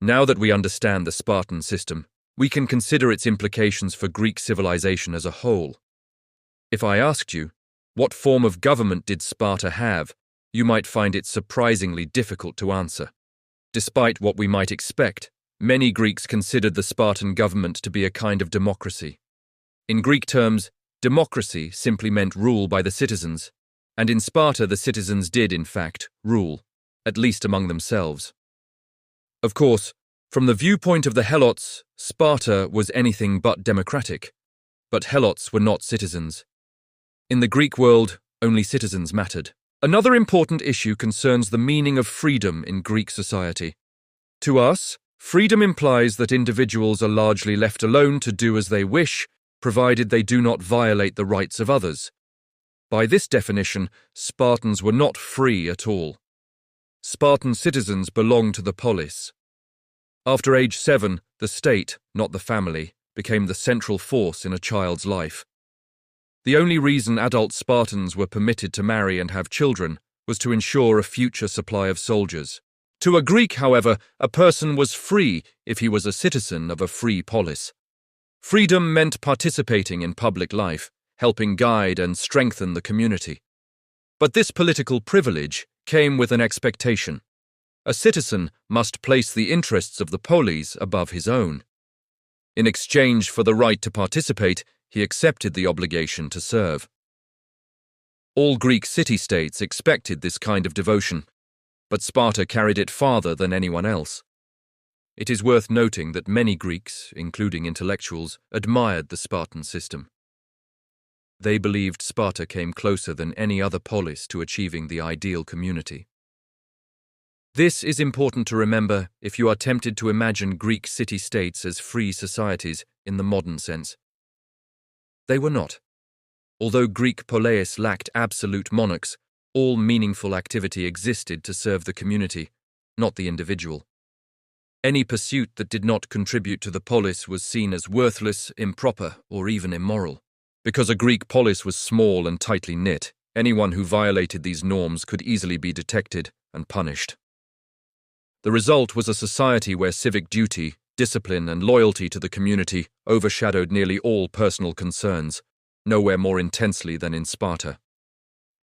Now that we understand the Spartan system, we can consider its implications for Greek civilization as a whole. If I asked you, what form of government did Sparta have, you might find it surprisingly difficult to answer. Despite what we might expect, many Greeks considered the Spartan government to be a kind of democracy. In Greek terms, democracy simply meant rule by the citizens, and in Sparta the citizens did, in fact, rule, at least among themselves. Of course, from the viewpoint of the helots, Sparta was anything but democratic, but helots were not citizens. In the Greek world, only citizens mattered. Another important issue concerns the meaning of freedom in Greek society. To us, freedom implies that individuals are largely left alone to do as they wish, provided they do not violate the rights of others. By this definition, Spartans were not free at all. Spartan citizens belonged to the polis. After age 7, the state, not the family, became the central force in a child's life. The only reason adult Spartans were permitted to marry and have children was to ensure a future supply of soldiers. To a Greek, however, a person was free if he was a citizen of a free polis. Freedom meant participating in public life, helping guide and strengthen the community. But this political privilege came with an expectation. A citizen must place the interests of the polis above his own. In exchange for the right to participate, he accepted the obligation to serve. All Greek city-states expected this kind of devotion, but Sparta carried it farther than anyone else. It is worth noting that many Greeks, including intellectuals, admired the Spartan system. They believed Sparta came closer than any other polis to achieving the ideal community. This is important to remember if you are tempted to imagine Greek city-states as free societies in the modern sense. They were not. Although Greek polis lacked absolute monarchs, all meaningful activity existed to serve the community, not the individual. Any pursuit that did not contribute to the polis was seen as worthless, improper, or even immoral. Because a Greek polis was small and tightly knit, anyone who violated these norms could easily be detected and punished. The result was a society where civic duty, discipline, and loyalty to the community overshadowed nearly all personal concerns, nowhere more intensely than in Sparta.